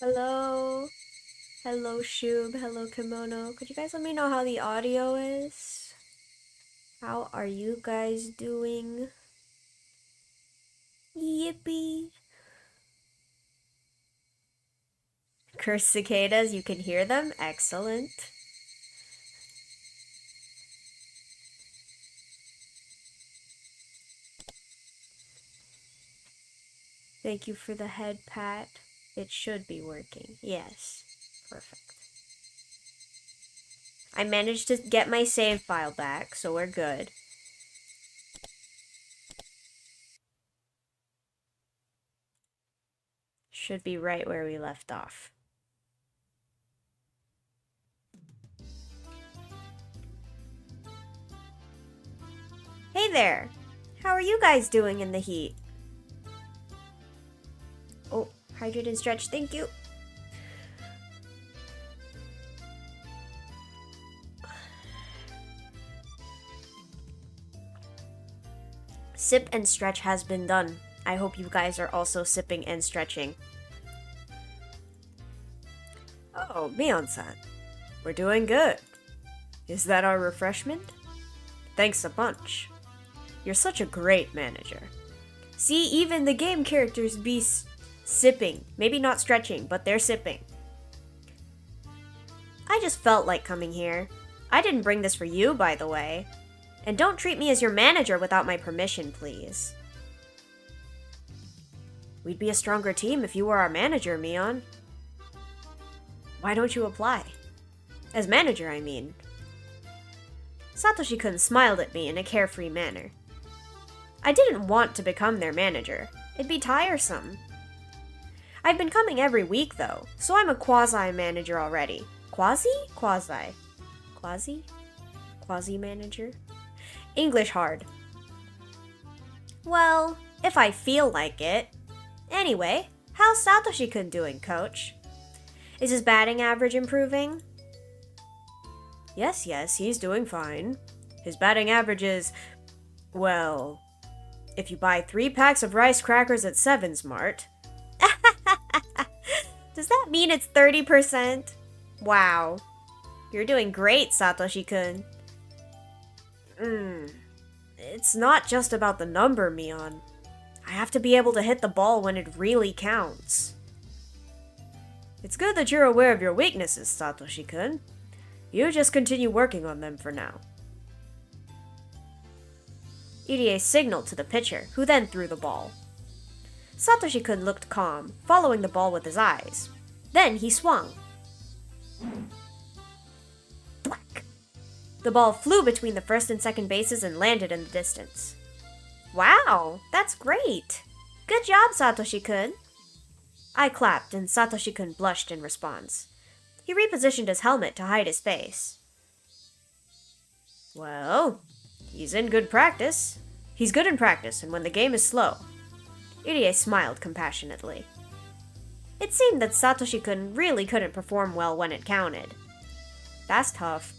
Hello. Hello, Shub. Hello, Kimono. Could you guys let me know how the audio is? How are you guys doing? Yippee. Curse cicadas, you can hear them? Excellent. Thank you for the head pat. It should be working. Yes. Perfect. I managed to get my save file back, so we're good. Should be right where we left off. Hey there! How are you guys doing in the heat? Oh, hydrate and stretch, thank you. Sip and stretch has been done. I hope you guys are also sipping and stretching. Oh, Mion-san. We're doing good. Is that our refreshment? Thanks a bunch. You're such a great manager. See, even the game characters be sipping. Maybe not stretching, but they're sipping. I just felt like coming here. I didn't bring this for you, by the way. And don't treat me as your manager without my permission, please. We'd be a stronger team if you were our manager, Mion. Why don't you apply? As manager, I mean. Satoshi-kun smiled at me in a carefree manner. I didn't want to become their manager. It'd be tiresome. I've been coming every week, though, so I'm a quasi-manager already. Quasi? Quasi. Quasi? Quasi-manager? English hard. Well, if I feel like it. Anyway, how's Satoshi-kun doing, coach? Is his batting average improving? Yes, he's doing fine. His batting average is, well, if you buy 3 packs of rice crackers at 7 Smart. Does that mean it's 30%? Wow. You're doing great, Satoshi-kun. It's not just about the number, Mion. I have to be able to hit the ball when it really counts. It's good that you're aware of your weaknesses, Satoshi-kun. You just continue working on them for now. Irie signaled to the pitcher, who then threw the ball. Satoshi-kun looked calm, following the ball with his eyes. Then he swung. Thwack! The ball flew between the first and second bases and landed in the distance. Wow, that's great! Good job, Satoshi-kun! I clapped, and Satoshi-kun blushed in response. He repositioned his helmet to hide his face. Well, he's in good practice. He's good in practice, and when the game is slow. Irie smiled compassionately. It seemed that Satoshi-kun really couldn't perform well when it counted. That's tough.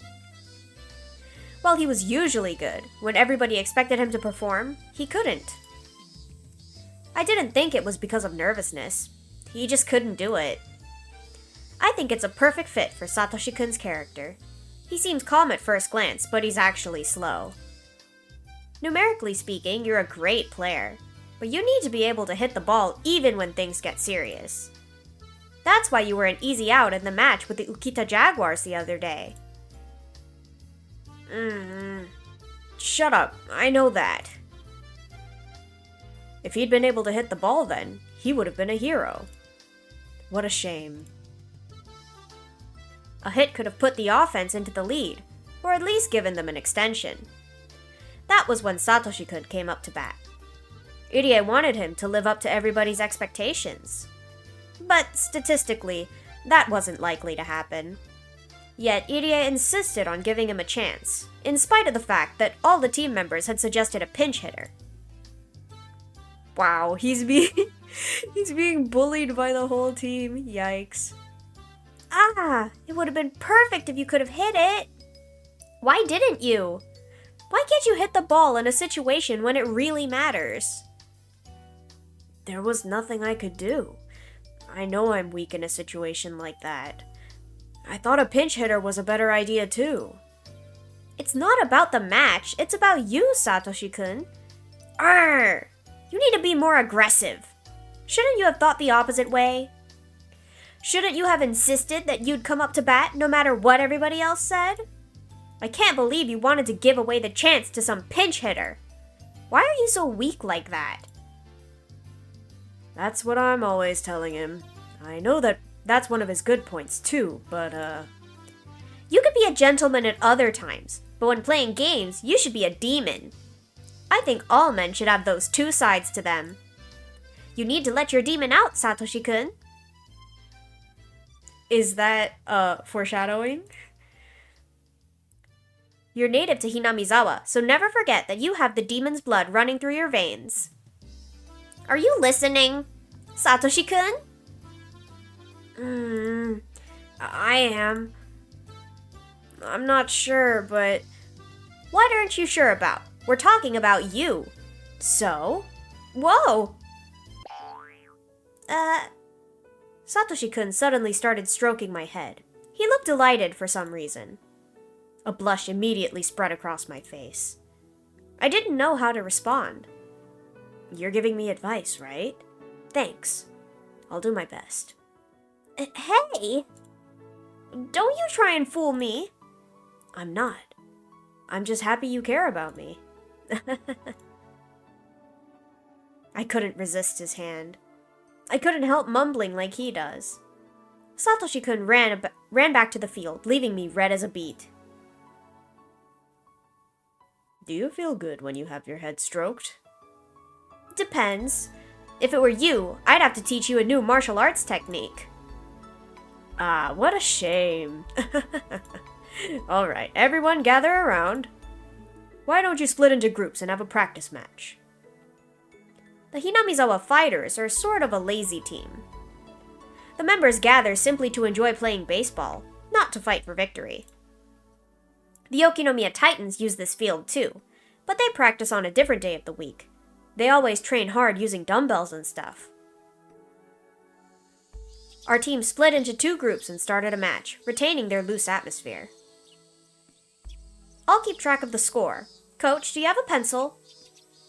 While he was usually good, when everybody expected him to perform, he couldn't. I didn't think it was because of nervousness. He just couldn't do it. I think it's a perfect fit for Satoshi-kun's character. He seems calm at first glance, but he's actually slow. Numerically speaking, you're a great player, but you need to be able to hit the ball even when things get serious. That's why you were an easy out in the match with the Ukita Jaguars the other day. Shut up, I know that. If he'd been able to hit the ball then, he would have been a hero. What a shame. A hit could have put the offense into the lead, or at least given them an extension. That was when Satoshi-kun came up to bat. Irie wanted him to live up to everybody's expectations. But statistically, that wasn't likely to happen. Yet Irie insisted on giving him a chance, in spite of the fact that all the team members had suggested a pinch hitter. Wow, he's being bullied by the whole team. Yikes. It would have been perfect if you could have hit it. Why didn't you? Why can't you hit the ball in a situation when it really matters? There was nothing I could do. I know I'm weak in a situation like that. I thought a pinch hitter was a better idea too. It's not about the match, it's about you, Satoshi-kun. Arr! You need to be more aggressive. Shouldn't you have thought the opposite way? Shouldn't you have insisted that you'd come up to bat no matter what everybody else said? I can't believe you wanted to give away the chance to some pinch hitter. Why are you so weak like that? That's what I'm always telling him. I know that's one of his good points too, but You could be a gentleman at other times, but when playing games, you should be a demon. I think all men should have those two sides to them. You need to let your demon out, Satoshi-kun. Is that, foreshadowing? You're native to Hinamizawa, so never forget that you have the demon's blood running through your veins. Are you listening, Satoshi-kun? I am. I'm not sure, but... What aren't you sure about? We're talking about you. So? Whoa! Satoshi-kun suddenly started stroking my head. He looked delighted for some reason. A blush immediately spread across my face. I didn't know how to respond. You're giving me advice, right? Thanks. I'll do my best. Hey! Don't you try and fool me. I'm not. I'm just happy you care about me. I couldn't resist his hand. I couldn't help mumbling like he does. Satoshi-kun ran back to the field, leaving me red as a beet. Do you feel good when you have your head stroked? Depends. If it were you, I'd have to teach you a new martial arts technique. Ah, what a shame. Alright, everyone gather around. Why don't you split into groups and have a practice match? The Hinamizawa Fighters are sort of a lazy team. The members gather simply to enjoy playing baseball, not to fight for victory. The Okinomiya Titans use this field too, but they practice on a different day of the week. They always train hard using dumbbells and stuff. Our team split into two groups and started a match, retaining their loose atmosphere. I'll keep track of the score. Coach, do you have a pencil?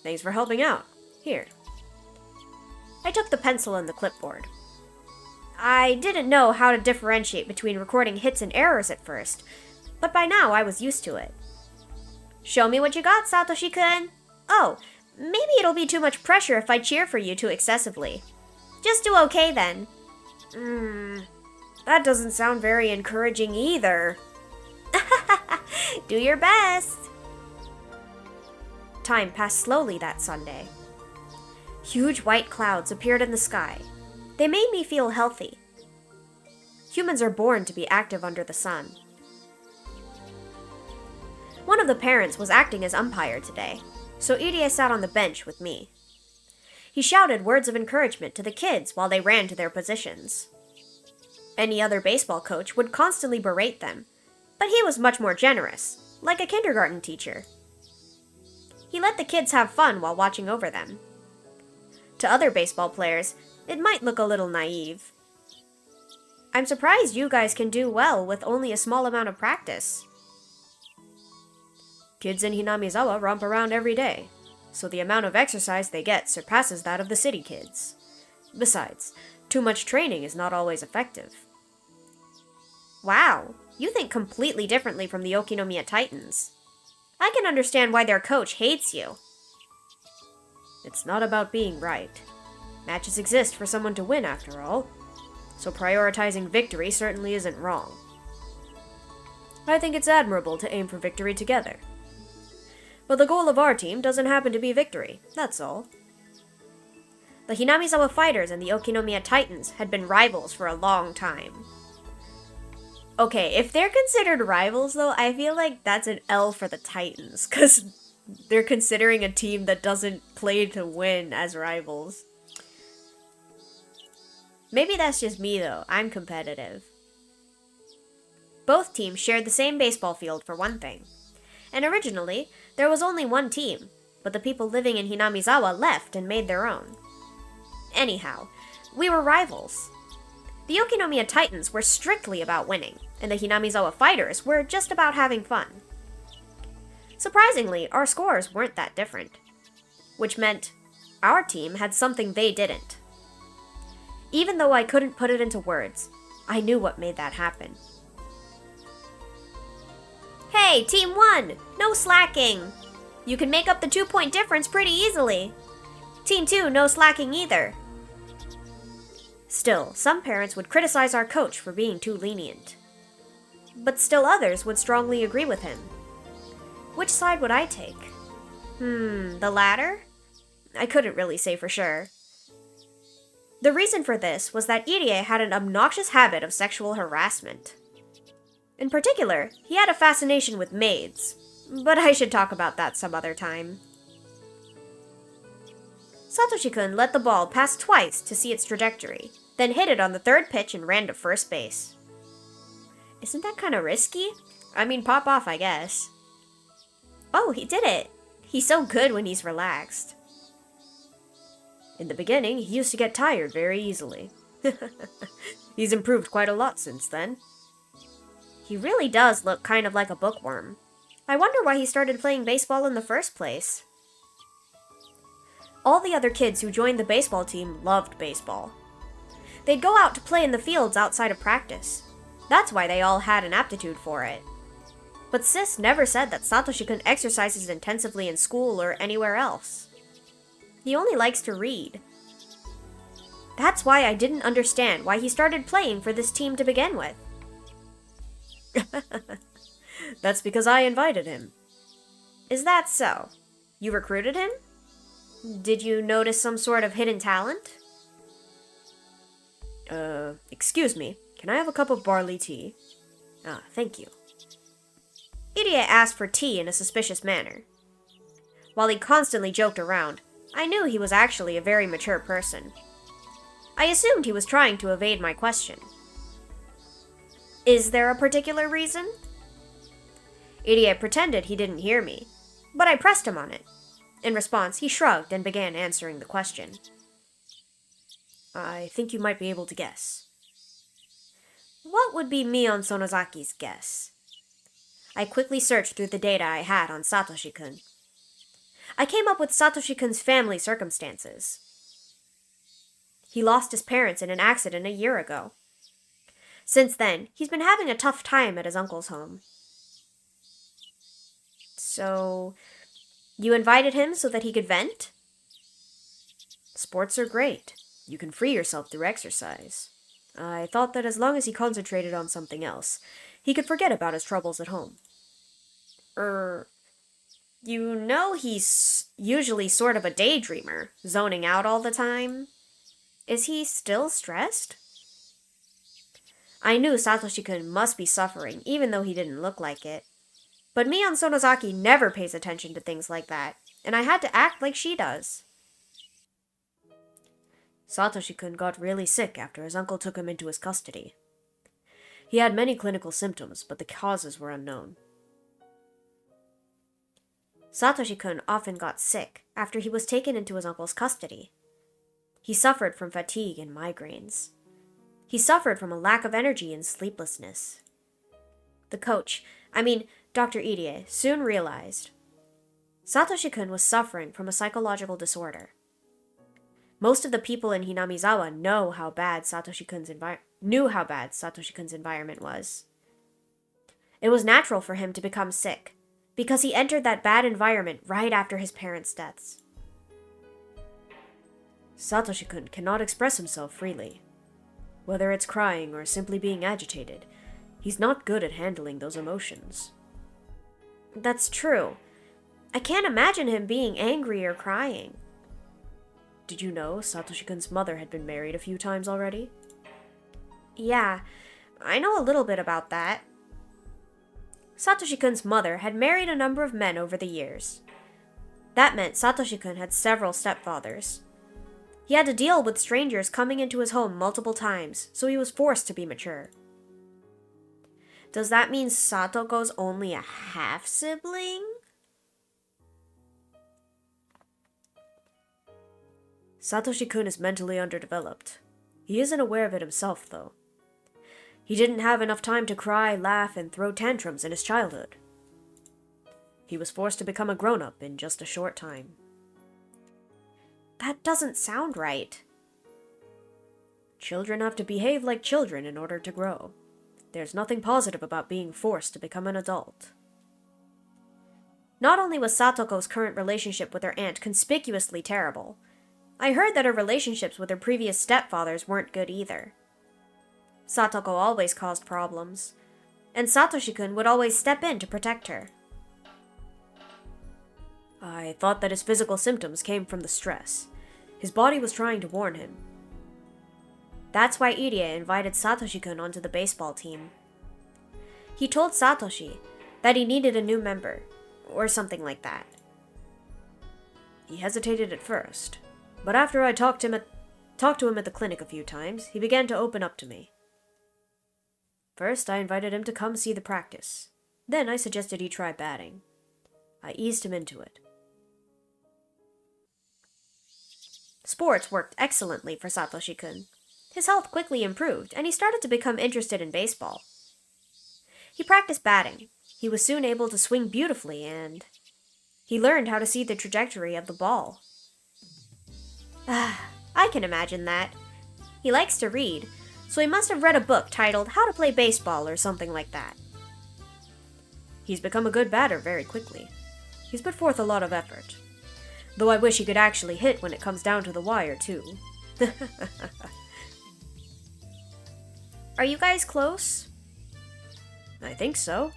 Thanks for helping out. Here. I took the pencil and the clipboard. I didn't know how to differentiate between recording hits and errors at first, but by now I was used to it. Show me what you got, Satoshi-kun. Oh, maybe it'll be too much pressure if I cheer for you too excessively. Just do okay then. That doesn't sound very encouraging either. Do your best. Time passed slowly that Sunday. Huge white clouds appeared in the sky. They made me feel healthy. Humans are born to be active under the sun. One of the parents was acting as umpire today, so Irie sat on the bench with me. He shouted words of encouragement to the kids while they ran to their positions. Any other baseball coach would constantly berate them, but he was much more generous, like a kindergarten teacher. He let the kids have fun while watching over them. To other baseball players, it might look a little naive. I'm surprised you guys can do well with only a small amount of practice. Kids in Hinamizawa romp around every day, so the amount of exercise they get surpasses that of the city kids. Besides, too much training is not always effective. Wow, you think completely differently from the Okinomiya Titans. I can understand why their coach hates you. It's not about being right. Matches exist for someone to win, after all, so prioritizing victory certainly isn't wrong. I think it's admirable to aim for victory together. But the goal of our team doesn't happen to be victory, that's all. The Hinamizawa Fighters and the Okinomiya Titans had been rivals for a long time. Okay, if they're considered rivals, though, I feel like that's an L for the Titans, because they're considering a team that doesn't play to win as rivals. Maybe that's just me, though. I'm competitive. Both teams shared the same baseball field, for one thing. And originally, there was only one team, but the people living in Hinamizawa left and made their own. Anyhow, we were rivals, The Yokinomiya Titans were strictly about winning, and the Hinamizawa Fighters were just about having fun. Surprisingly, our scores weren't that different, which meant our team had something they didn't. Even though I couldn't put it into words, I knew what made that happen. Hey, Team 1! No slacking! You can make up the 2-point difference pretty easily. Team 2, no slacking either. Still, some parents would criticize our coach for being too lenient. But still others would strongly agree with him. Which side would I take? The latter? I couldn't really say for sure. The reason for this was that Irie had an obnoxious habit of sexual harassment. In particular, he had a fascination with maids, but I should talk about that some other time. Satoshi-kun let the ball pass twice to see its trajectory, then hit it on the third pitch and ran to first base. Isn't that kinda risky? I mean, pop off, I guess. Oh, he did it! He's so good when he's relaxed. In the beginning, he used to get tired very easily. He's improved quite a lot since then. He really does look kind of like a bookworm. I wonder why he started playing baseball in the first place. All the other kids who joined the baseball team loved baseball. They'd go out to play in the fields outside of practice. That's why they all had an aptitude for it. But Sis never said that Satoshi-kun exercises intensively in school or anywhere else. He only likes to read. That's why I didn't understand why he started playing for this team to begin with. That's because I invited him. Is that so? You recruited him? Did you notice some sort of hidden talent? Excuse me. Can I have a cup of barley tea? Ah, thank you. Irie asked for tea in a suspicious manner. While he constantly joked around, I knew he was actually a very mature person. I assumed he was trying to evade my question. Is there a particular reason? Irie pretended he didn't hear me, but I pressed him on it. In response, he shrugged and began answering the question. I think you might be able to guess. What would be Mion Sonozaki's guess? I quickly searched through the data I had on Satoshi-kun. I came up with Satoshi-kun's family circumstances. He lost his parents in an accident a year ago. Since then, he's been having a tough time at his uncle's home. So, you invited him so that he could vent? Sports are great. You can free yourself through exercise. I thought that as long as he concentrated on something else, he could forget about his troubles at home. You know he's usually sort of a daydreamer, zoning out all the time. Is he still stressed? I knew Satoshi-kun must be suffering, even though he didn't look like it. But Mion Sonozaki never pays attention to things like that, and I had to act like she does. Satoshi-kun got really sick after his uncle took him into his custody. He had many clinical symptoms, but the causes were unknown. Satoshi-kun often got sick after he was taken into his uncle's custody. He suffered from fatigue and migraines. He suffered from a lack of energy and sleeplessness. The coach, Dr. Irie, soon realized Satoshi-kun was suffering from a psychological disorder. Most of the people in Hinamizawa knew how bad Satoshi-kun's environment was. It was natural for him to become sick, because he entered that bad environment right after his parents' deaths. Satoshi-kun cannot express himself freely. Whether it's crying or simply being agitated, he's not good at handling those emotions. That's true. I can't imagine him being angry or crying. Did you know Satoshi-kun's mother had been married a few times already? Yeah, I know a little bit about that. Satoshi-kun's mother had married a number of men over the years. That meant Satoshi-kun had several stepfathers. He had to deal with strangers coming into his home multiple times, so he was forced to be mature. Does that mean Satoko's only a half-sibling? Satoshi-kun is mentally underdeveloped. He isn't aware of it himself, though. He didn't have enough time to cry, laugh, and throw tantrums in his childhood. He was forced to become a grown-up in just a short time. That doesn't sound right. Children have to behave like children in order to grow. There's nothing positive about being forced to become an adult. Not only was Satoko's current relationship with her aunt conspicuously terrible, I heard that her relationships with her previous stepfathers weren't good either. Satoko always caused problems, and Satoshi-kun would always step in to protect her. I thought that his physical symptoms came from the stress. His body was trying to warn him. That's why Irie invited Satoshi-kun onto the baseball team. He told Satoshi that he needed a new member, or something like that. He hesitated at first, but after I talked to him at the clinic a few times, he began to open up to me. First, I invited him to come see the practice. Then I suggested he try batting. I eased him into it. Sports worked excellently for Satoshi-kun. His health quickly improved, and he started to become interested in baseball. He practiced batting. He was soon able to swing beautifully, and he learned how to see the trajectory of the ball. I can imagine that. He likes to read, so he must have read a book titled How to Play Baseball or something like that. He's become a good batter very quickly. He's put forth a lot of effort. Though I wish he could actually hit when it comes down to the wire, too. Are you guys close? I think so.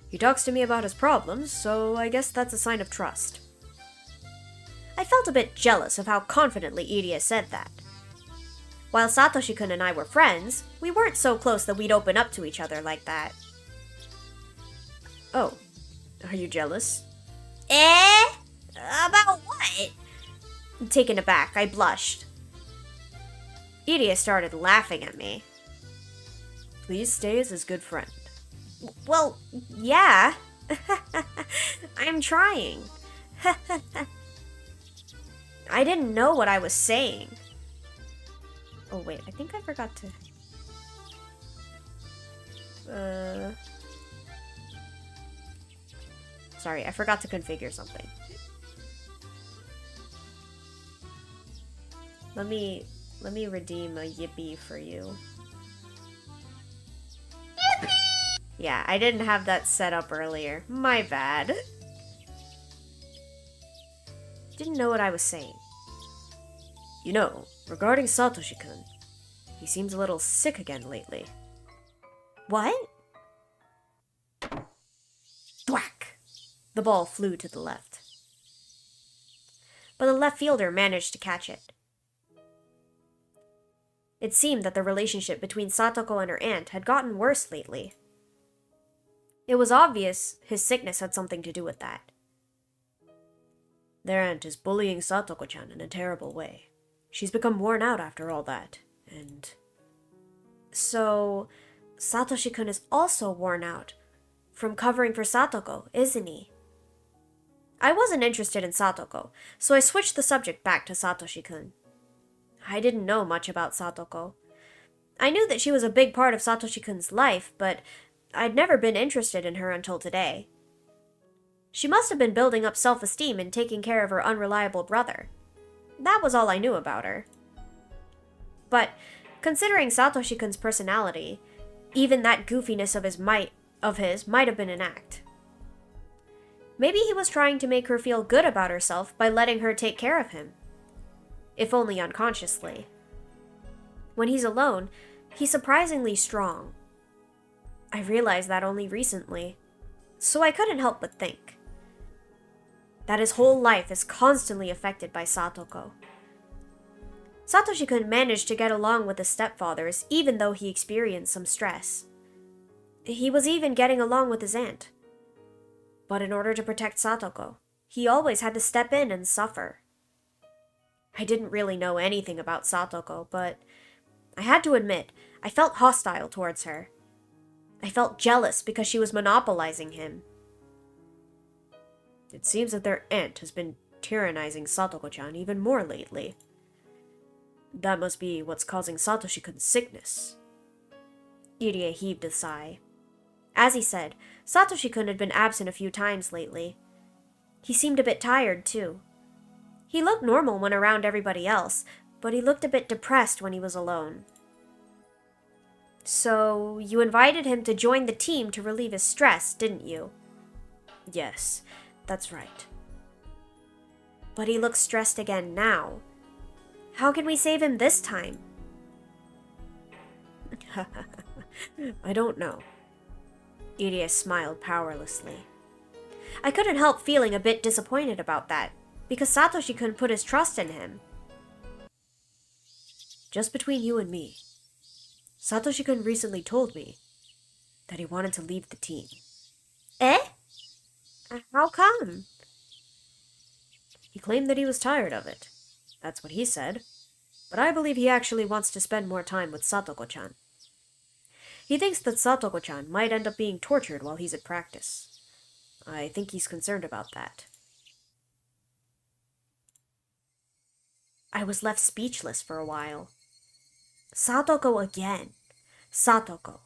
He talks to me about his problems, so I guess that's a sign of trust. I felt a bit jealous of how confidently Irie said that. While Satoshi-kun and I were friends, we weren't so close that we'd open up to each other like that. Oh, are you jealous? About what? Taken aback, I blushed. Irie started laughing at me. Please stay as his good friend. Well, yeah. I'm trying. I didn't know what I was saying. Oh wait, I think I forgot to... Sorry, I forgot to configure something. Let me redeem a yippee for you. Yeah, I didn't have that set up earlier. My bad. Didn't know what I was saying. You know, regarding Satoshi-kun, he seems a little sick again lately. What? Thwack! The ball flew to the left. But the left fielder managed to catch it. It seemed that the relationship between Satoko and her aunt had gotten worse lately. It was obvious his sickness had something to do with that. Their aunt is bullying Satoko-chan in a terrible way. She's become worn out after all that, and... So, Satoshi-kun is also worn out from covering for Satoko, isn't he? I wasn't interested in Satoko, so I switched the subject back to Satoshi-kun. I didn't know much about Satoko. I knew that she was a big part of Satoshi-kun's life, but I'd never been interested in her until today. She must have been building up self-esteem and taking care of her unreliable brother. That was all I knew about her. But, considering Satoshi-kun's personality, even that goofiness of his might have been an act. Maybe he was trying to make her feel good about herself by letting her take care of him. If only unconsciously. When he's alone, he's surprisingly strong. I realized that only recently, so I couldn't help but think that his whole life is constantly affected by Satoko. Satoshi-kun managed to get along with his stepfathers even though he experienced some stress. He was even getting along with his aunt. But in order to protect Satoko, he always had to step in and suffer. I didn't really know anything about Satoko, but I had to admit, I felt hostile towards her. I felt jealous because she was monopolizing him. It seems that their aunt has been tyrannizing Satoko-chan even more lately. That must be what's causing Satoshi-kun's sickness. Irie heaved a sigh. As he said, Satoshi-kun had been absent a few times lately. He seemed a bit tired, too. He looked normal when around everybody else, but he looked a bit depressed when he was alone. So, you invited him to join the team to relieve his stress, didn't you? Yes, that's right. But he looks stressed again now. How can we save him this time? I don't know. Irie smiled powerlessly. I couldn't help feeling a bit disappointed about that, because Satoshi couldn't put his trust in him. Just between you and me, Satoshi-kun recently told me that he wanted to leave the team. Eh? How come? He claimed that he was tired of it. That's what he said. But I believe he actually wants to spend more time with Satoko-chan. He thinks that Satoko-chan might end up being tortured while he's at practice. I think he's concerned about that. I was left speechless for a while. Satoko again. Satoko.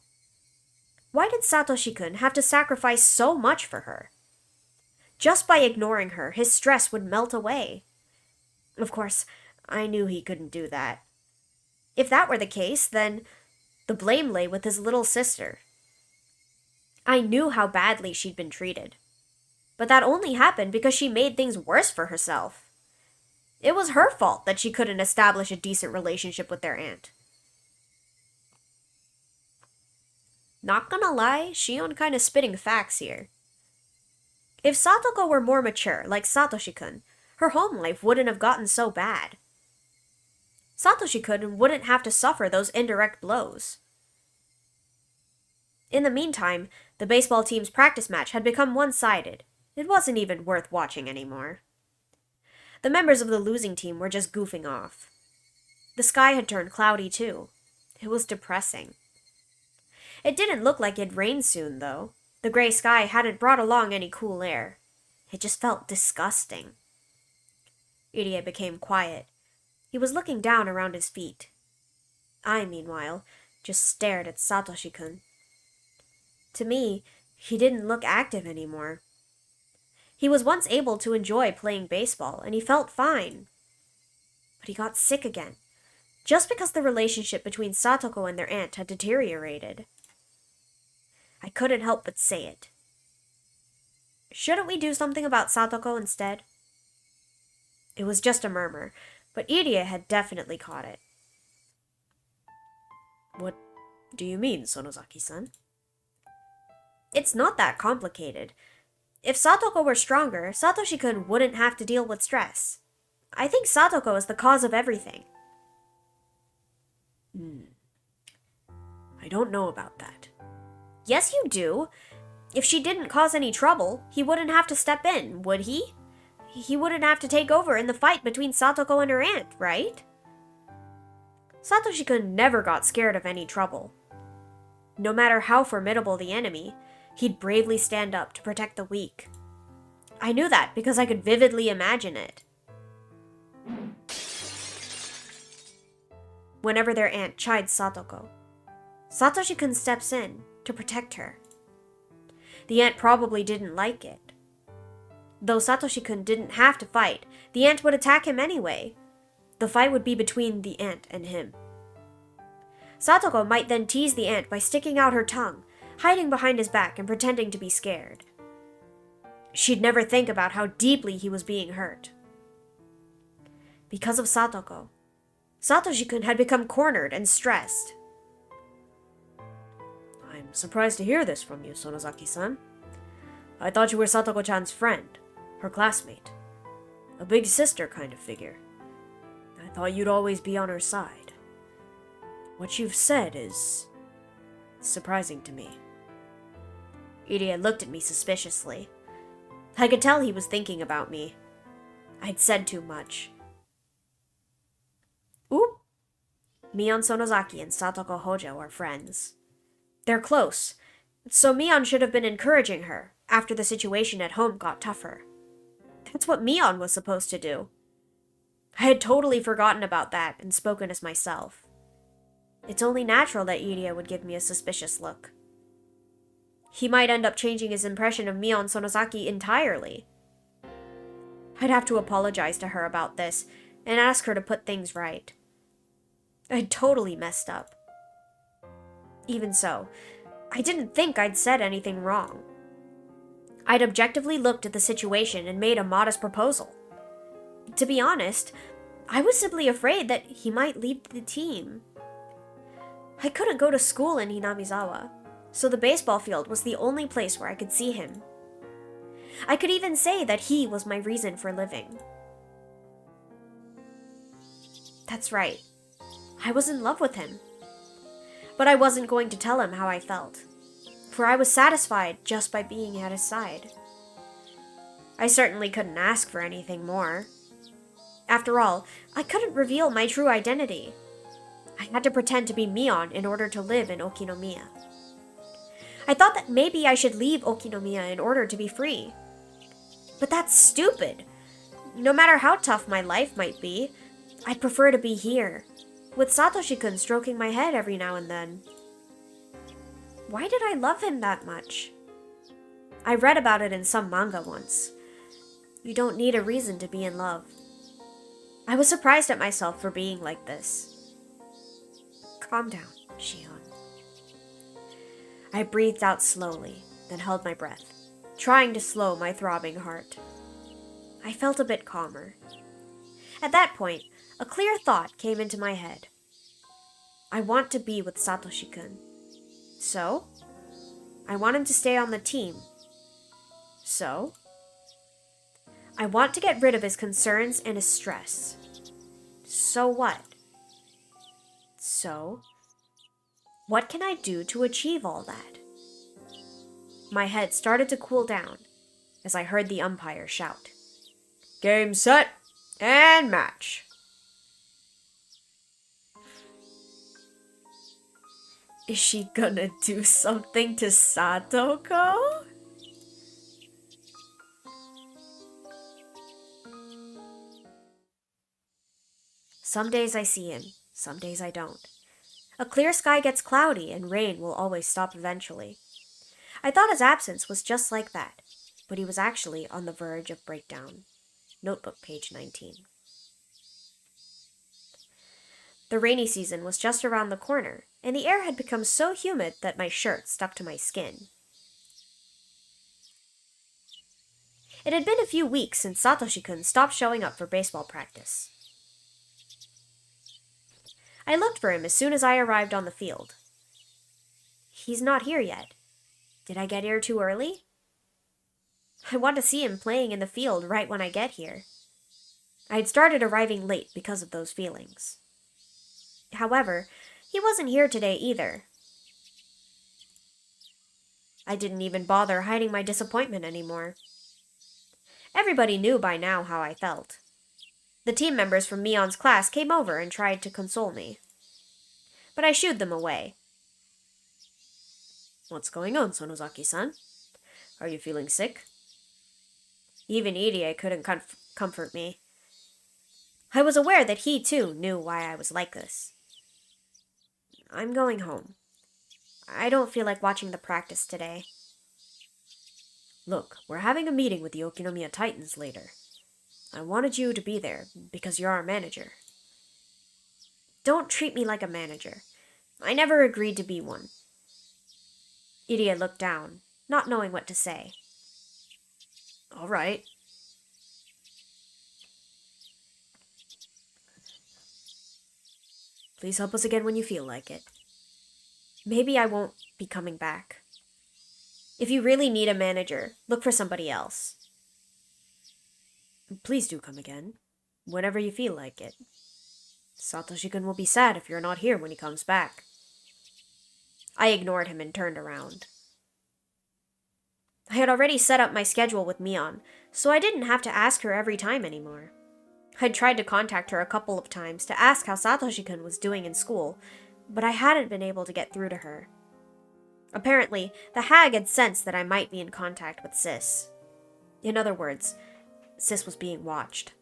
Why did Satoshi-kun have to sacrifice so much for her? Just by ignoring her, his stress would melt away. Of course, I knew he couldn't do that. If that were the case, then the blame lay with his little sister. I knew how badly she'd been treated. But that only happened because she made things worse for herself. It was her fault that she couldn't establish a decent relationship with their aunt. Not gonna lie, Shion kinda spitting facts here. If Satoko were more mature, like Satoshi-kun, her home life wouldn't have gotten so bad. Satoshi-kun wouldn't have to suffer those indirect blows. In the meantime, the baseball team's practice match had become one-sided. It wasn't even worth watching anymore. The members of the losing team were just goofing off. The sky had turned cloudy too. It was depressing. It didn't look like it'd rain soon, though. The gray sky hadn't brought along any cool air. It just felt disgusting. Irie became quiet. He was looking down around his feet. I, meanwhile, just stared at Satoshi-kun. To me, he didn't look active anymore. He was once able to enjoy playing baseball, and he felt fine. But he got sick again, just because the relationship between Satoko and their aunt had deteriorated. I couldn't help but say it. Shouldn't we do something about Satoko instead? It was just a murmur, but Irie had definitely caught it. What do you mean, Sonozaki-san? It's not that complicated. If Satoko were stronger, Satoshi-kun wouldn't have to deal with stress. I think Satoko is the cause of everything. I don't know about that. Yes, you do. If she didn't cause any trouble, he wouldn't have to step in, would he? He wouldn't have to take over in the fight between Satoko and her aunt, right? Satoshi-kun never got scared of any trouble. No matter how formidable the enemy, he'd bravely stand up to protect the weak. I knew that because I could vividly imagine it. Whenever their aunt chides Satoko, Satoshi-kun steps in to protect her. The aunt probably didn't like it. Though Satoshi-kun didn't have to fight, the aunt would attack him anyway. The fight would be between the aunt and him. Satoko might then tease the aunt by sticking out her tongue, hiding behind his back and pretending to be scared. She'd never think about how deeply he was being hurt. Because of Satoko, Satoshi-kun had become cornered and stressed. I'm surprised to hear this from you, Sonozaki-san. I thought you were Satoko-chan's friend, her classmate. A big sister kind of figure. I thought you'd always be on her side. What you've said is surprising to me. Irie looked at me suspiciously. I could tell he was thinking about me. I'd said too much. Oop! Mion Sonozaki and Satoko Hojo are friends. They're close, so Mion should have been encouraging her after the situation at home got tougher. That's what Mion was supposed to do. I had totally forgotten about that and spoken as myself. It's only natural that Iria would give me a suspicious look. He might end up changing his impression of me on Sonozaki entirely. I'd have to apologize to her about this and ask her to put things right. I'd totally messed up. Even so, I didn't think I'd said anything wrong. I'd objectively looked at the situation and made a modest proposal. To be honest, I was simply afraid that he might leave the team. I couldn't go to school in Hinamizawa, so the baseball field was the only place where I could see him. I could even say that he was my reason for living. That's right. I was in love with him. But I wasn't going to tell him how I felt, for I was satisfied just by being at his side. I certainly couldn't ask for anything more. After all, I couldn't reveal my true identity. I had to pretend to be Mion in order to live in Okinomiya. I thought that maybe I should leave Okinomiya in order to be free. But that's stupid. No matter how tough my life might be, I'd prefer to be here, with Satoshi-kun stroking my head every now and then. Why did I love him that much? I read about it in some manga once. You don't need a reason to be in love. I was surprised at myself for being like this. Calm down, Shion. I breathed out slowly, then held my breath, trying to slow my throbbing heart. I felt a bit calmer. At that point, a clear thought came into my head. I want to be with Satoshi-kun. So? I want him to stay on the team. So? I want to get rid of his concerns and his stress. So what? So? What can I do to achieve all that? My head started to cool down as I heard the umpire shout, "Game set and match." Is she gonna do something to Satoko? Some days I see him, some days I don't. A clear sky gets cloudy and rain will always stop eventually. I thought his absence was just like that, but he was actually on the verge of breakdown. Notebook, page 19. The rainy season was just around the corner, and the air had become so humid that my shirt stuck to my skin. It had been a few weeks since Satoshi-kun stopped showing up for baseball practice. I looked for him as soon as I arrived on the field. He's not here yet. Did I get here too early? I want to see him playing in the field right when I get here. I had started arriving late because of those feelings. However, he wasn't here today either. I didn't even bother hiding my disappointment anymore. Everybody knew by now how I felt. The team members from Mion's class came over and tried to console me. But I shooed them away. "What's going on, Sonozaki-san? Are you feeling sick?" Even Irie couldn't comfort me. I was aware that he, too, knew why I was like this. "I'm going home. I don't feel like watching the practice today." "Look, we're having a meeting with the Okinomiya Titans later. I wanted you to be there because you're our manager." "Don't treat me like a manager. I never agreed to be one." Irie looked down, not knowing what to say. "All right." "Please help us again when you feel like it." "Maybe I won't be coming back. If you really need a manager, look for somebody else." "Please do come again, whenever you feel like it. Satoshi-kun will be sad if you're not here when he comes back." I ignored him and turned around. I had already set up my schedule with Mion, so I didn't have to ask her every time anymore. I'd tried to contact her a couple of times to ask how Satoshi-kun was doing in school, but I hadn't been able to get through to her. Apparently, the hag had sensed that I might be in contact with Sis. In other words, Sis was being watched.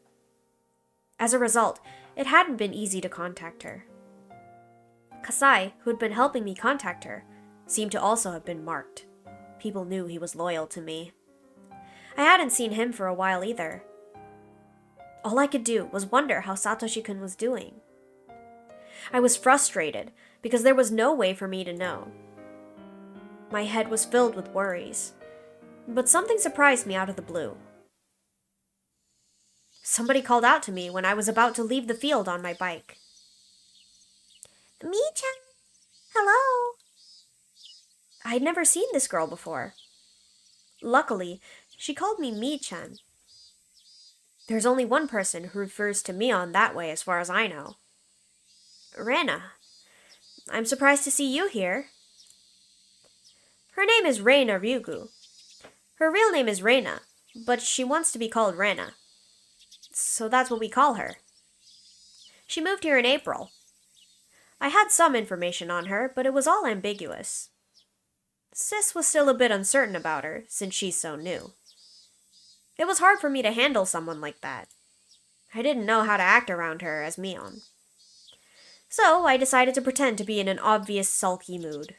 As a result, it hadn't been easy to contact her. Kasai, who had been helping me contact her, seemed to also have been marked. People knew he was loyal to me. I hadn't seen him for a while either. All I could do was wonder how Satoshi-kun was doing. I was frustrated because there was no way for me to know. My head was filled with worries, but something surprised me out of the blue. Somebody called out to me when I was about to leave the field on my bike. "Mi-chan, hello." I'd never seen this girl before. Luckily, she called me Mi-chan. There's only one person who refers to Mion that way as far as I know. "Rena, I'm surprised to see you here." Her name is Rena Ryugu. Her real name is Rena, but she wants to be called Rena. So that's what we call her. She moved here in April. I had some information on her, but it was all ambiguous. Sis was still a bit uncertain about her, since she's so new. It was hard for me to handle someone like that. I didn't know how to act around her as Mion. So I decided to pretend to be in an obvious sulky mood.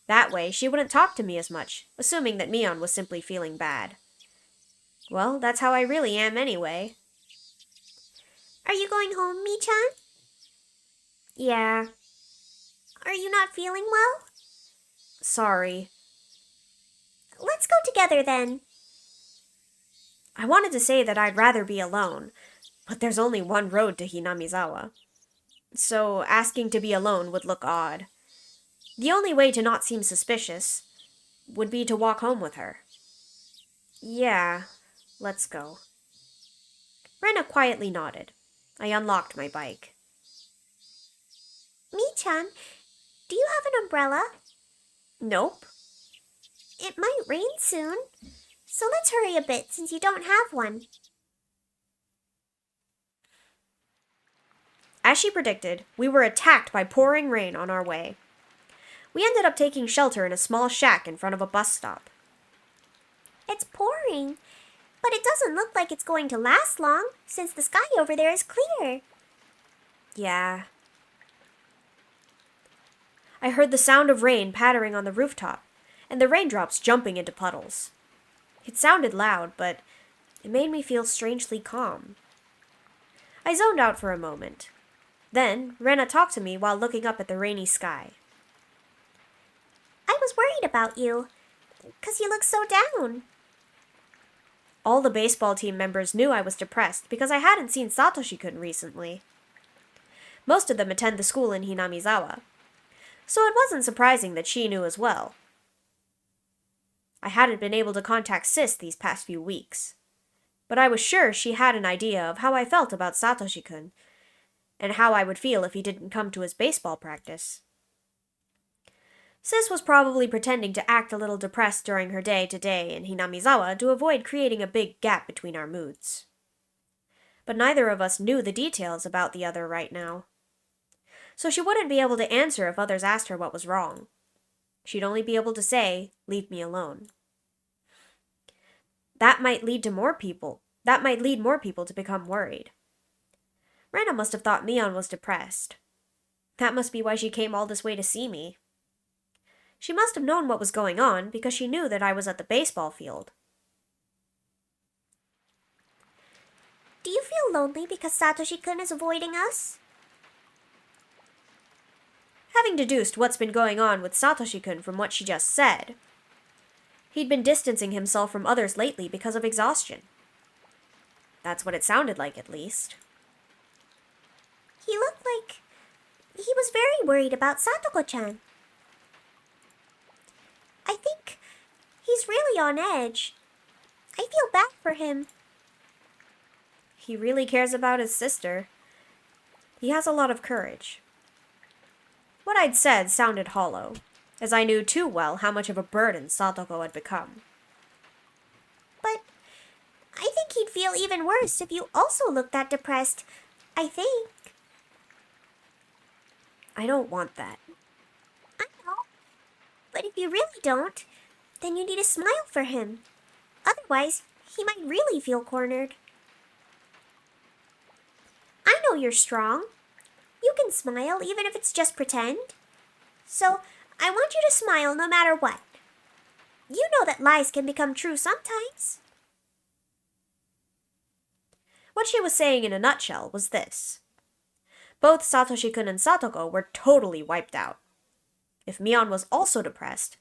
That way, she wouldn't talk to me as much, assuming that Mion was simply feeling bad. Well, that's how I really am anyway. "Are you going home, Mi-chan?" "Yeah." "Are you not feeling well?" "Sorry." "Let's go together then." I wanted to say that I'd rather be alone, but there's only one road to Hinamizawa. So asking to be alone would look odd. The only way to not seem suspicious would be to walk home with her. "Yeah, let's go." Rena quietly nodded. I unlocked my bike. "Mi-chan, do you have an umbrella?" "Nope." "It might rain soon, so let's hurry a bit since you don't have one." As she predicted, we were attacked by pouring rain on our way. We ended up taking shelter in a small shack in front of a bus stop. "It's pouring, but it doesn't look like it's going to last long, since the sky over there is clear." "Yeah." I heard the sound of rain pattering on the rooftop, and the raindrops jumping into puddles. It sounded loud, but it made me feel strangely calm. I zoned out for a moment. Then, Rena talked to me while looking up at the rainy sky. "I was worried about you, 'cause you look so down." All the baseball team members knew I was depressed because I hadn't seen Satoshi-kun recently. Most of them attend the school in Hinamizawa, so it wasn't surprising that she knew as well. I hadn't been able to contact Sis these past few weeks, but I was sure she had an idea of how I felt about Satoshi-kun, and how I would feel if he didn't come to his baseball practice. Sis was probably pretending to act a little depressed during her day-to-day in Hinamizawa to avoid creating a big gap between our moods. But neither of us knew the details about the other right now. So she wouldn't be able to answer if others asked her what was wrong. She'd only be able to say, "Leave me alone." That might lead more people to become worried. Rena must have thought Mion was depressed. That must be why she came all this way to see me. She must have known what was going on because she knew that I was at the baseball field. "Do you feel lonely because Satoshi-kun is avoiding us?" Having deduced what's been going on with Satoshi-kun from what she just said, he'd been distancing himself from others lately because of exhaustion. That's what it sounded like, at least. "He looked like he was very worried about Satoko-chan. I think he's really on edge. I feel bad for him." He really cares about his sister. He has a lot of courage. What I'd said sounded hollow, as I knew too well how much of a burden Satoko had become. "But I think he'd feel even worse if you also looked that depressed, I think." I don't want that. "I know. But if you really don't, then you need to smile for him. Otherwise, he might really feel cornered." know you're strong. You can smile even if it's just pretend. So, I want you to smile no matter what. You know that lies can become true sometimes. What she was saying in a nutshell was this. Both Satoshi-kun and Satoko were totally wiped out. If Mion was also depressed,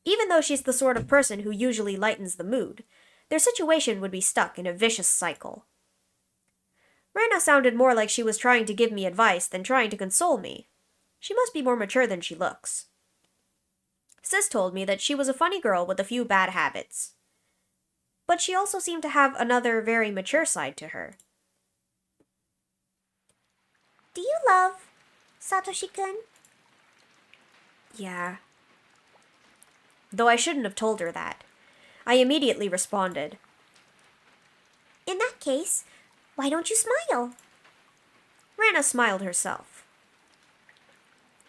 even though she's the sort of person who usually lightens the mood, their situation would be stuck in a vicious cycle. Rena sounded more like she was trying to give me advice than trying to console me. She must be more mature than she looks. Sis told me that she was a funny girl with a few bad habits. But she also seemed to have another very mature side to her. Do you love Satoshi-kun? Yeah. Though I shouldn't have told her that. I immediately responded. In that case, why don't you smile? Rena smiled herself.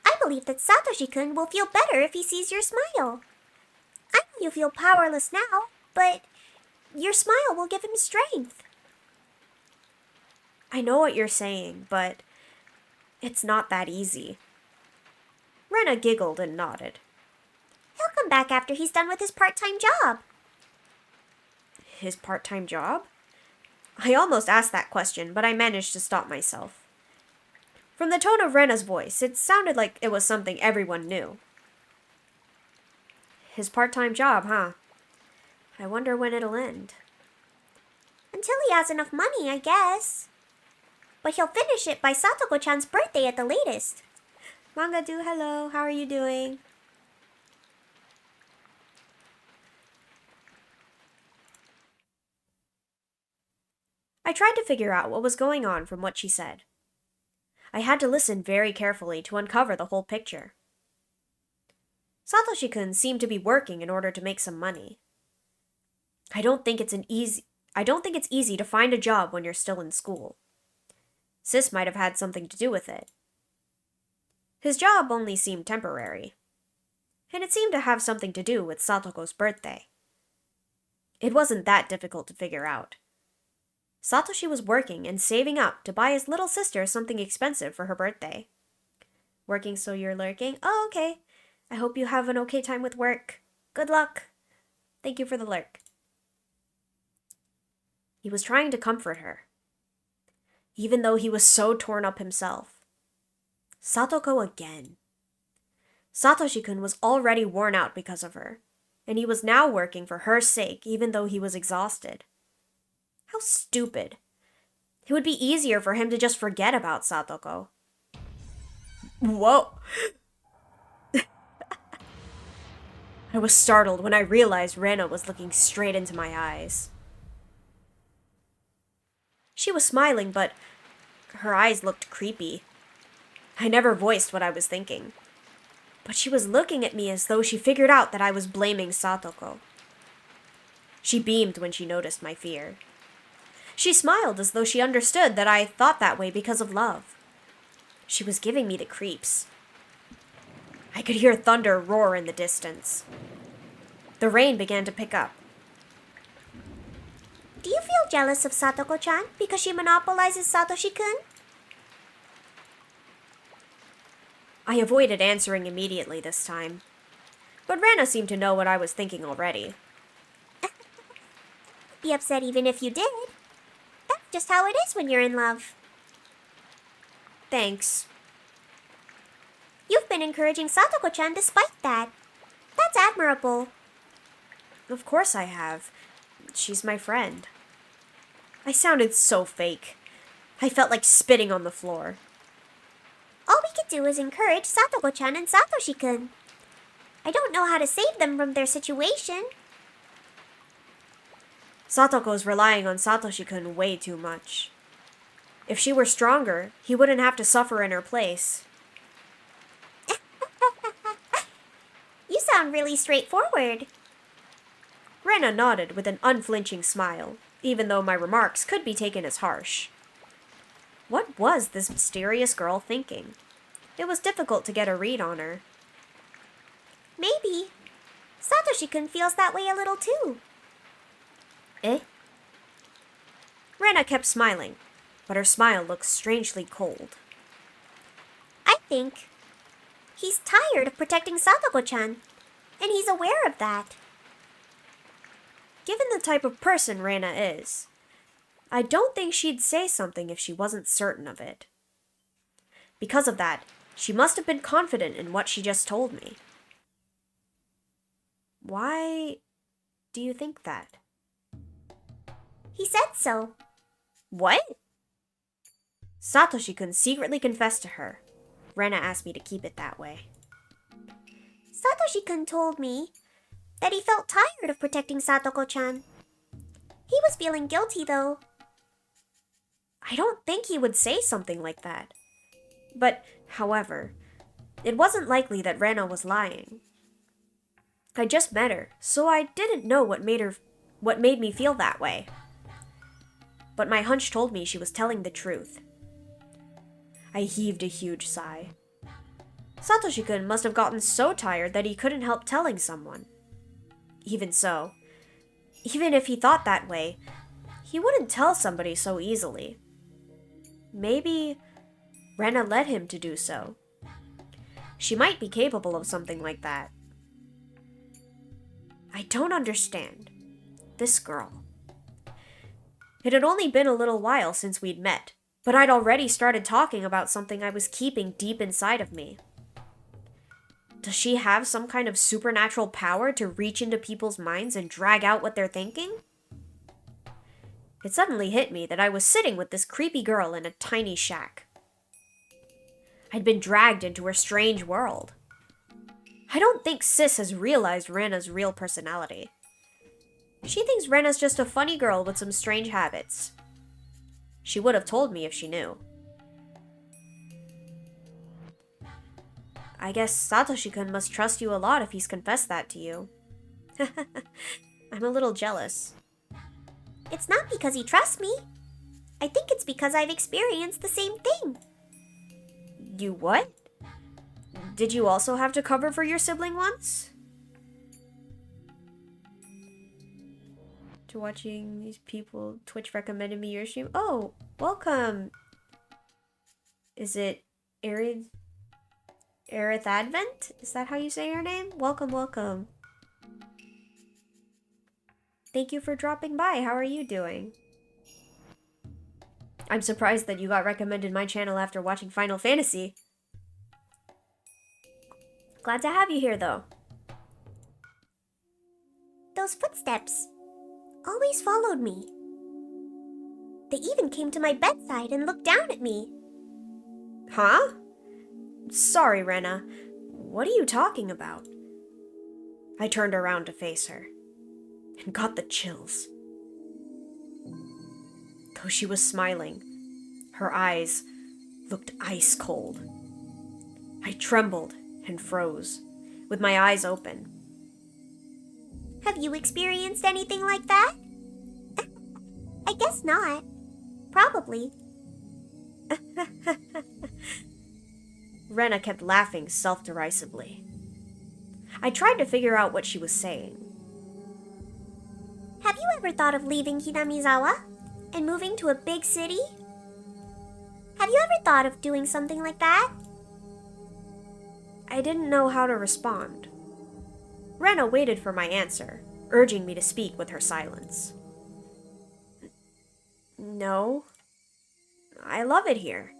I believe that Satoshi-kun will feel better if he sees your smile. I know you feel powerless now, but your smile will give him strength. I know what you're saying, but it's not that easy. Rena giggled and nodded. He'll come back after he's done with his part-time job. His part-time job? I almost asked that question, but I managed to stop myself. From the tone of Rena's voice, it sounded like it was something everyone knew. His part-time job, huh? I wonder when it'll end. Until he has enough money, I guess. But he'll finish it by Satoko-chan's birthday at the latest. Manga-do, hello, how are you doing? I tried to figure out what was going on from what she said. I had to listen very carefully to uncover the whole picture. Satoshi-kun seemed to be working in order to make some money. I don't think it's easy to find a job when you're still in school. Sis might have had something to do with it. His job only seemed temporary, and it seemed to have something to do with Satoko's birthday. It wasn't that difficult to figure out. Satoshi was working and saving up to buy his little sister something expensive for her birthday. Working so you're lurking? Oh, okay. I hope you have an okay time with work. Good luck. Thank you for the lurk. He was trying to comfort her, even though he was so torn up himself. Satoko again. Satoshi-kun was already worn out because of her, and he was now working for her sake even though he was exhausted. How stupid. It would be easier for him to just forget about Satoko. Whoa! I was startled when I realized Rena was looking straight into my eyes. She was smiling, but her eyes looked creepy. I never voiced what I was thinking. But she was looking at me as though she figured out that I was blaming Satoko. She beamed when she noticed my fear. She smiled as though she understood that I thought that way because of love. She was giving me the creeps. I could hear thunder roar in the distance. The rain began to pick up. Do you feel jealous of Satoko-chan because she monopolizes Satoshi-kun? I avoided answering immediately this time. But Rena seemed to know what I was thinking already. Be upset even if you did. That's just how it is when you're in love. Thanks. You've been encouraging Satoko-chan despite that. That's admirable. Of course I have. She's my friend. I sounded so fake. I felt like spitting on the floor. All we could do is encourage Satoko-chan and Satoshi-kun. I don't know how to save them from their situation. Satoko's relying on Satoshi-kun way too much. If she were stronger, he wouldn't have to suffer in her place. You sound really straightforward. Rena nodded with an unflinching smile, even though my remarks could be taken as harsh. What was this mysterious girl thinking? It was difficult to get a read on her. Maybe. Satoshi-kun feels that way a little too. Eh? Rena kept smiling, but her smile looks strangely cold. I think he's tired of protecting Satoko-chan, and he's aware of that. Given the type of person Rena is, I don't think she'd say something if she wasn't certain of it. Because of that, she must have been confident in what she just told me. Why do you think that? He said so. What? Satoshi-kun secretly confessed to her. Rena asked me to keep it that way. Satoshi-kun told me that he felt tired of protecting Satoko-chan. He was feeling guilty, though. I don't think he would say something like that. But, however, it wasn't likely that Rena was lying. I just met her, so I didn't know what made me feel that way. But my hunch told me she was telling the truth. I heaved a huge sigh. Satoshi-kun must have gotten so tired that he couldn't help telling someone. Even so, even if he thought that way, he wouldn't tell somebody so easily. Maybe Rena led him to do so. She might be capable of something like that. I don't understand. This girl. It had only been a little while since we'd met, but I'd already started talking about something I was keeping deep inside of me. Does she have some kind of supernatural power to reach into people's minds and drag out what they're thinking? It suddenly hit me that I was sitting with this creepy girl in a tiny shack. I'd been dragged into her strange world. I don't think Sis has realized Rena's real personality. She thinks Rena's just a funny girl with some strange habits. She would have told me if she knew. I guess Satoshi-kun must trust you a lot if he's confessed that to you. I'm a little jealous. It's not because he trusts me. I think it's because I've experienced the same thing. You what? Did you also have to cover for your sibling once? To watching these people, Twitch recommended me your stream. Oh, welcome. Is it Aerith Advent? Is that how you say your name? Welcome, welcome. Thank you for dropping by. How are you doing? I'm surprised that you got recommended my channel after watching Final Fantasy. Glad to have you here, though. Those footsteps always followed me. They even came to my bedside and looked down at me. Huh? Sorry, Rena. What are you talking about? I turned around to face her and got the chills. Though she was smiling, her eyes looked ice cold. I trembled and froze, with my eyes open. Have you experienced anything like that? I guess not. Probably. Rena kept laughing self-derisively. I tried to figure out what she was saying. Have you ever thought of leaving Hinamizawa and moving to a big city? Have you ever thought of doing something like that? I didn't know how to respond. Rena waited for my answer, urging me to speak with her silence. No. I love it here.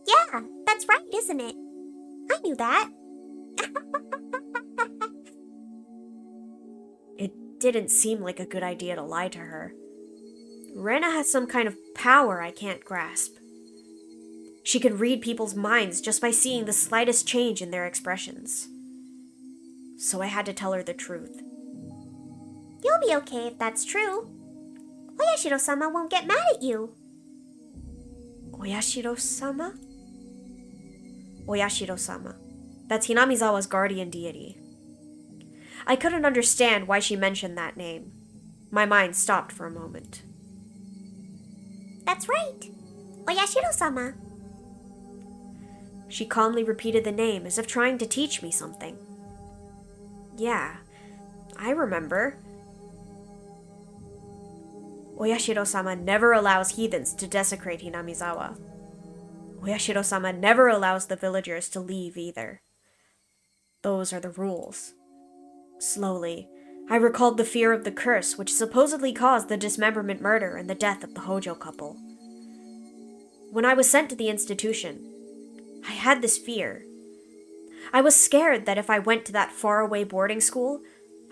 Yeah, that's right, isn't it? I knew that. It didn't seem like a good idea to lie to her. Rena has some kind of power I can't grasp. She can read people's minds just by seeing the slightest change in their expressions. So I had to tell her the truth. You'll be okay if that's true. Oyashiro-sama won't get mad at you. Oyashiro-sama? Oyashiro-sama. That's Hinamizawa's guardian deity. I couldn't understand why she mentioned that name. My mind stopped for a moment. That's right. Oyashiro-sama. She calmly repeated the name as if trying to teach me something. Yeah, I remember. Oyashiro-sama never allows heathens to desecrate Hinamizawa. Oyashiro-sama never allows the villagers to leave either. Those are the rules. Slowly, I recalled the fear of the curse which supposedly caused the dismemberment murder and the death of the Hojo couple. When I was sent to the institution, I had this fear. I was scared that if I went to that faraway boarding school,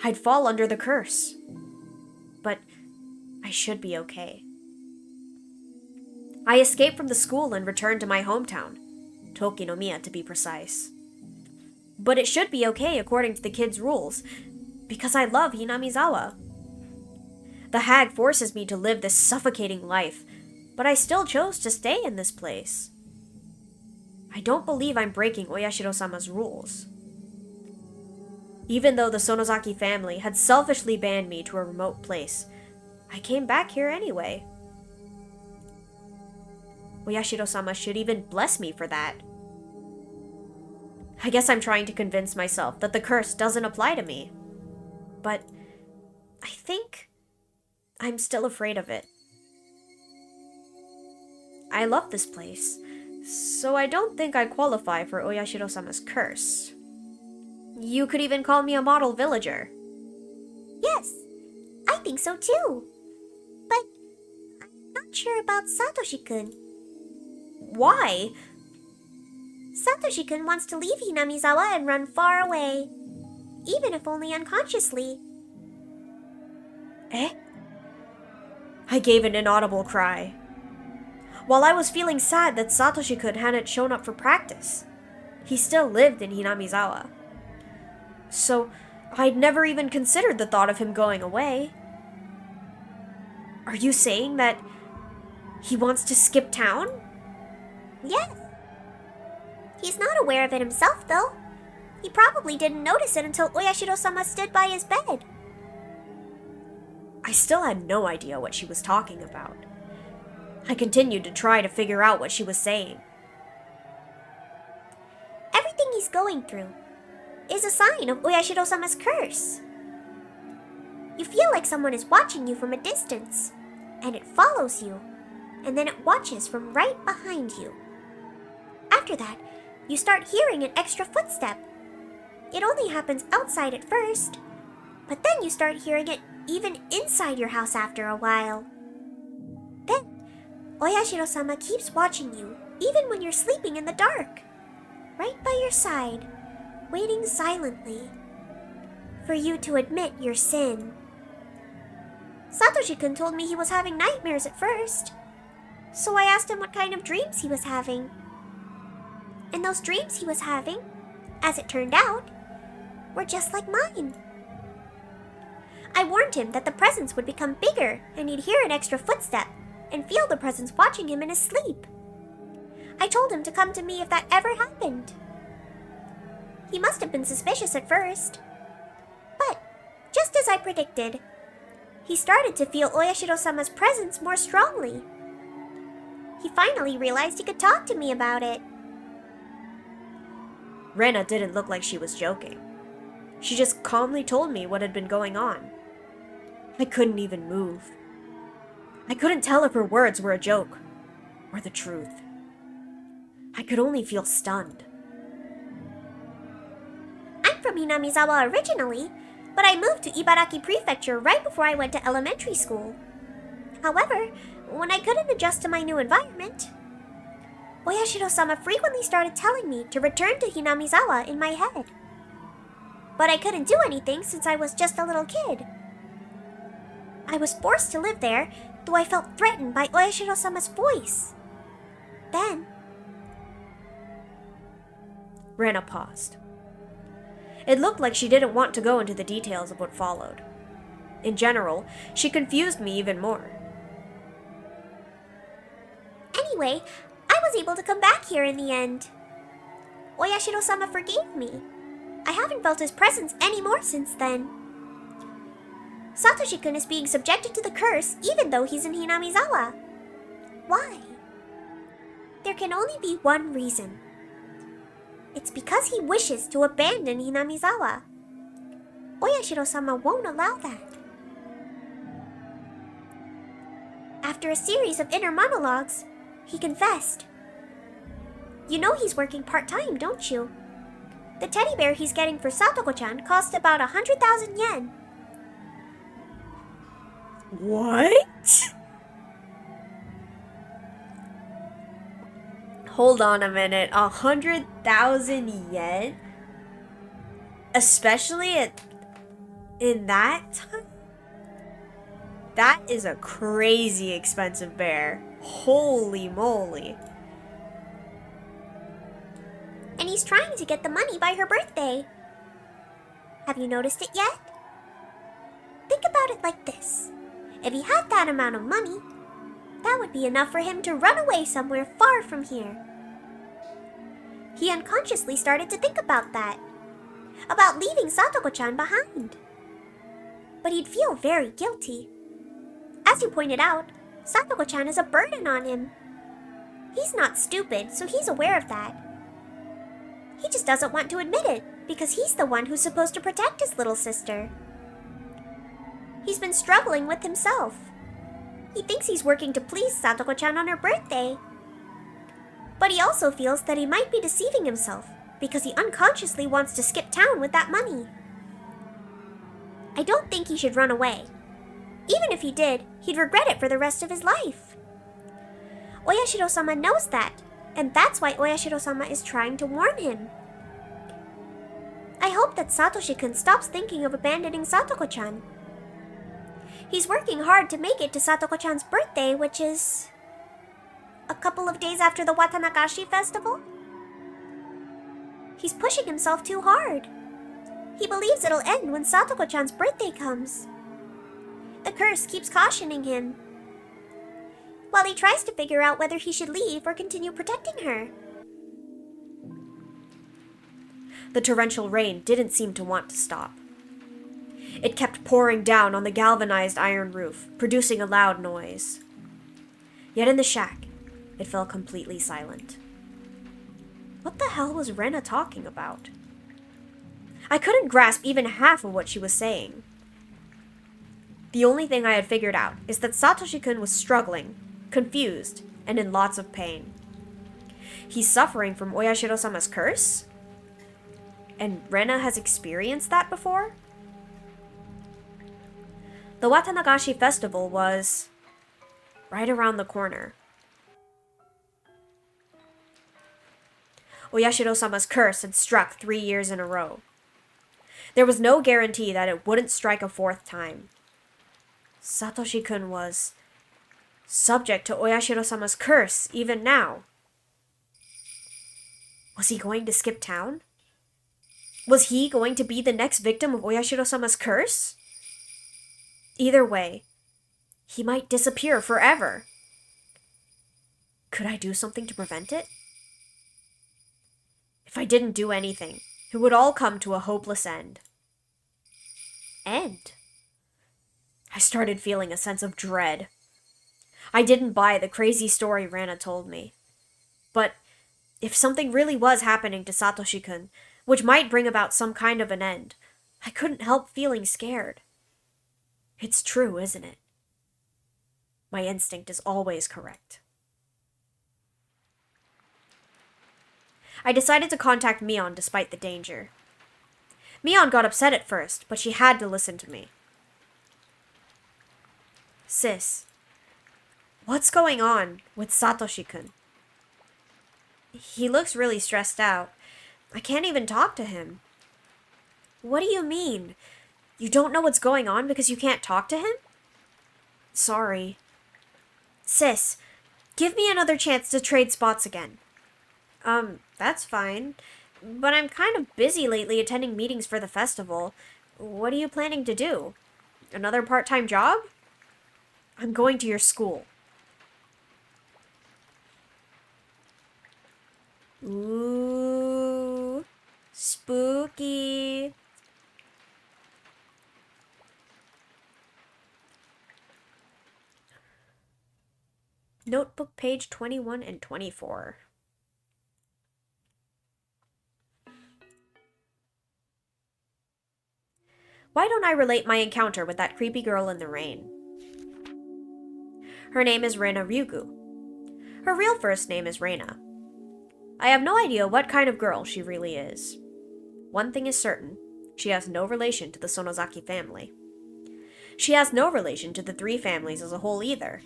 I'd fall under the curse. But I should be okay. I escaped from the school and returned to my hometown, Tokinomiya to be precise. But it should be okay according to the kids' rules, because I love Hinamizawa. The hag forces me to live this suffocating life, but I still chose to stay in this place. I don't believe I'm breaking Oyashiro-sama's rules. Even though the Sonozaki family had selfishly banned me to a remote place, I came back here anyway. Oyashiro-sama should even bless me for that. I guess I'm trying to convince myself that the curse doesn't apply to me. But I think I'm still afraid of it. I love this place, so I don't think I qualify for Oyashiro-sama's curse. You could even call me a model villager. Yes, I think so too. But I'm not sure about Satoshi-kun. Why? Satoshi-kun wants to leave Hinamizawa and run far away, even if only unconsciously. Eh? I gave an inaudible cry. While I was feeling sad that Satoshi-kun hadn't shown up for practice, he still lived in Hinamizawa. So, I'd never even considered the thought of him going away. Are you saying that he wants to skip town? Yes. He's not aware of it himself, though. He probably didn't notice it until Oyashiro-sama stood by his bed. I still had no idea what she was talking about. I continued to try to figure out what she was saying. Everything he's going through is a sign of Oyashiro-sama's curse. You feel like someone is watching you from a distance, and it follows you, and then it watches from right behind you. After that, you start hearing an extra footstep. It only happens outside at first, but then you start hearing it even inside your house after a while. Then, Oyashiro-sama keeps watching you, even when you're sleeping in the dark, right by your side, waiting silently for you to admit your sin. Satoshi-kun told me he was having nightmares at first, so I asked him what kind of dreams he was having. And those dreams he was having, as it turned out, were just like mine. I warned him that the presence would become bigger and he'd hear an extra footstep and feel the presence watching him in his sleep. I told him to come to me if that ever happened. He must have been suspicious at first. But, just as I predicted, he started to feel Oyashiro-sama's presence more strongly. He finally realized he could talk to me about it. Rena didn't look like she was joking. She just calmly told me what had been going on. I couldn't even move. I couldn't tell if her words were a joke or the truth. I could only feel stunned. I'm from Hinamizawa originally, but I moved to Ibaraki Prefecture right before I went to elementary school. However, when I couldn't adjust to my new environment, Oyashiro-sama frequently started telling me to return to Hinamizawa in my head. But I couldn't do anything since I was just a little kid. I was forced to live there, though I felt threatened by Oyashiro-sama's voice. Then, Rena paused. It looked like she didn't want to go into the details of what followed. In general, she confused me even more. Anyway, I was able to come back here in the end. Oyashiro-sama forgave me. I haven't felt his presence anymore since then. Satoshi-kun is being subjected to the curse even though he's in Hinamizawa. Why? There can only be one reason. It's because he wishes to abandon Hinamizawa. Oyashiro-sama won't allow that. after a series of inner monologues, he confessed. You know he's working part-time, don't you? The teddy bear he's getting for Satoko-chan cost about 100,000 yen. What? Hold on a minute. 100,000 yen? Especially in that time? That is a crazy expensive bear. Holy moly. And he's trying to get the money by her birthday. Have you noticed it yet? Think about it like this. If he had that amount of money, that would be enough for him to run away somewhere far from here. He unconsciously started to think about that. About leaving Satoko-chan behind. But he'd feel very guilty. As you pointed out, Satoko-chan is a burden on him. He's not stupid, so he's aware of that. He just doesn't want to admit it, because he's the one who's supposed to protect his little sister. He's been struggling with himself. He thinks he's working to please Satoko-chan on her birthday. But he also feels that he might be deceiving himself, because he unconsciously wants to skip town with that money. I don't think he should run away. Even if he did, he'd regret it for the rest of his life. Oyashiro-sama knows that, and that's why Oyashiro-sama is trying to warn him. I hope that Satoshi-kun stops thinking of abandoning Satoko-chan. He's working hard to make it to Satoko-chan's birthday, which is a couple of days after the Watanagashi festival. He's pushing himself too hard. He believes it'll end when Satoko-chan's birthday comes. The curse keeps cautioning him, while he tries to figure out whether he should leave or continue protecting her. The torrential rain didn't seem to want to stop. It kept pouring down on the galvanized iron roof, producing a loud noise. Yet in the shack, it fell completely silent. What the hell was Rena talking about? I couldn't grasp even half of what she was saying. The only thing I had figured out is that Satoshi-kun was struggling, confused, and in lots of pain. He's suffering from Oyashiro-sama's curse? And Rena has experienced that before? The Watanagashi festival was right around the corner. Oyashiro-sama's curse had struck 3 years in a row. There was no guarantee that it wouldn't strike a fourth time. Satoshi-kun was subject to Oyashiro-sama's curse even now. Was he going to skip town? Was he going to be the next victim of Oyashiro-sama's curse? Either way, he might disappear forever. Could I do something to prevent it? If I didn't do anything, it would all come to a hopeless end. End? I started feeling a sense of dread. I didn't buy the crazy story Rena told me. But if something really was happening to Satoshi-kun, which might bring about some kind of an end, I couldn't help feeling scared. It's true, isn't it? My instinct is always correct. I decided to contact Mion despite the danger. Mion got upset at first, but she had to listen to me. Sis, what's going on with Satoshi-kun? He looks really stressed out. I can't even talk to him. What do you mean? You don't know what's going on because you can't talk to him? Sorry. Sis, give me another chance to trade spots again. That's fine. But I'm kind of busy lately attending meetings for the festival. What are you planning to do? Another part-time job? I'm going to your school. Ooh, spooky. Notebook page 21 and 24. Why don't I relate my encounter with that creepy girl in the rain? Her name is Rena Ryugu. Her real first name is Rena. I have no idea what kind of girl she really is. One thing is certain, she has no relation to the Sonozaki family. She has no relation to the three families as a whole either.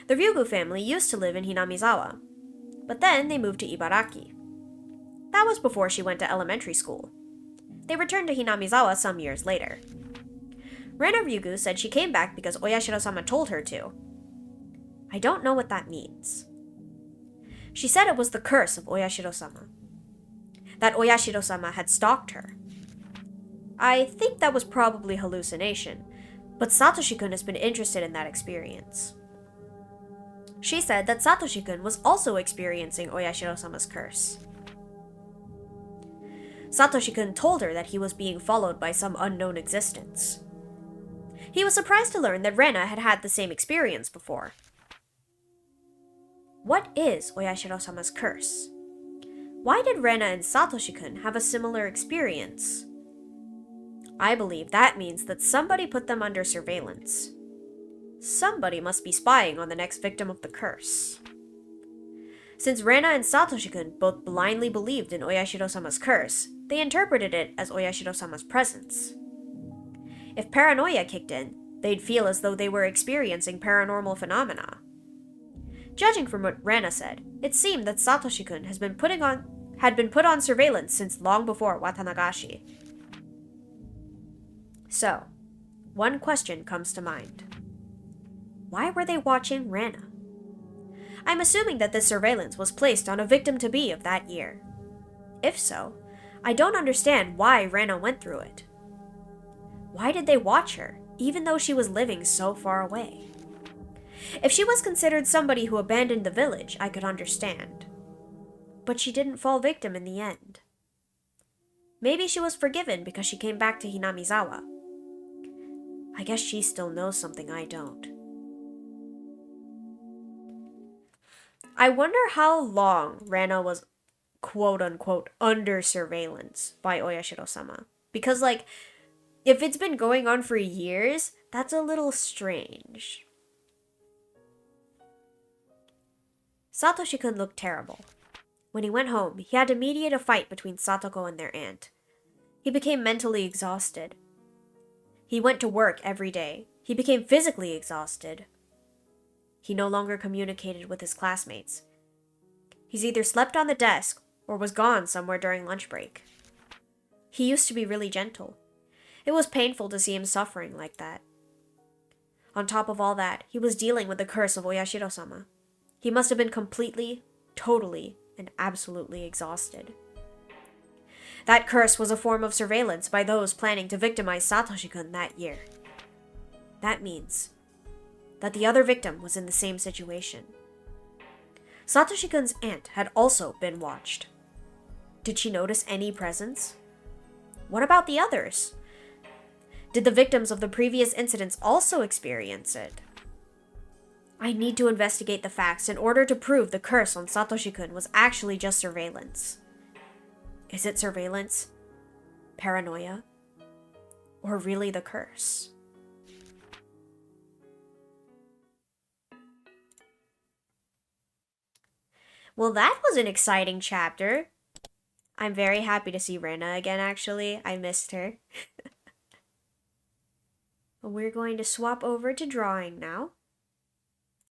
The Ryugu family used to live in Hinamizawa, but then they moved to Ibaraki. That was before she went to elementary school. They returned to Hinamizawa some years later. Rena Ryugu said she came back because Oyashiro-sama told her to. I don't know what that means. She said it was the curse of Oyashiro-sama. That Oyashiro-sama had stalked her. I think that was probably hallucination, but Satoshi-kun has been interested in that experience. She said that Satoshi-kun was also experiencing Oyashiro-sama's curse. Satoshi-kun told her that he was being followed by some unknown existence. He was surprised to learn that Rena had had the same experience before. What is Oyashiro-sama's curse? Why did Rena and Satoshi-kun have a similar experience? I believe that means that somebody put them under surveillance. Somebody must be spying on the next victim of the curse. Since Rena and Satoshi-kun both blindly believed in Oyashiro-sama's curse, they interpreted it as Oyashiro-sama's presence. If paranoia kicked in, they'd feel as though they were experiencing paranormal phenomena. Judging from what Rena said, it seemed that Satoshi-kun had been put on surveillance since long before Watanagashi. So, one question comes to mind. Why were they watching Rena? I'm assuming that this surveillance was placed on a victim-to-be of that year. If so, I don't understand why Rena went through it. Why did they watch her, even though she was living so far away? If she was considered somebody who abandoned the village, I could understand. But she didn't fall victim in the end. Maybe she was forgiven because she came back to Hinamizawa. I guess she still knows something I don't. I wonder how long Rena was quote-unquote under surveillance by Oyashiro-sama. Because, if it's been going on for years, that's a little strange. Satoshi-kun looked terrible. When he went home, he had to mediate a fight between Satoko and their aunt. He became mentally exhausted. He went to work every day. He became physically exhausted. He no longer communicated with his classmates. He's either slept on the desk or was gone somewhere during lunch break. He used to be really gentle. It was painful to see him suffering like that. On top of all that, he was dealing with the curse of Oyashiro-sama. He must have been completely, totally, and absolutely exhausted. That curse was a form of surveillance by those planning to victimize Satoshi-kun that year. That means that the other victim was in the same situation. Satoshi-kun's aunt had also been watched. Did she notice any presence? What about the others? Did the victims of the previous incidents also experience it? I need to investigate the facts in order to prove the curse on Satoshi-kun was actually just surveillance. Is it surveillance, paranoia, or really the curse? Well, that was an exciting chapter. I'm very happy to see Rena again, actually. I missed her. We're going to swap over to drawing now.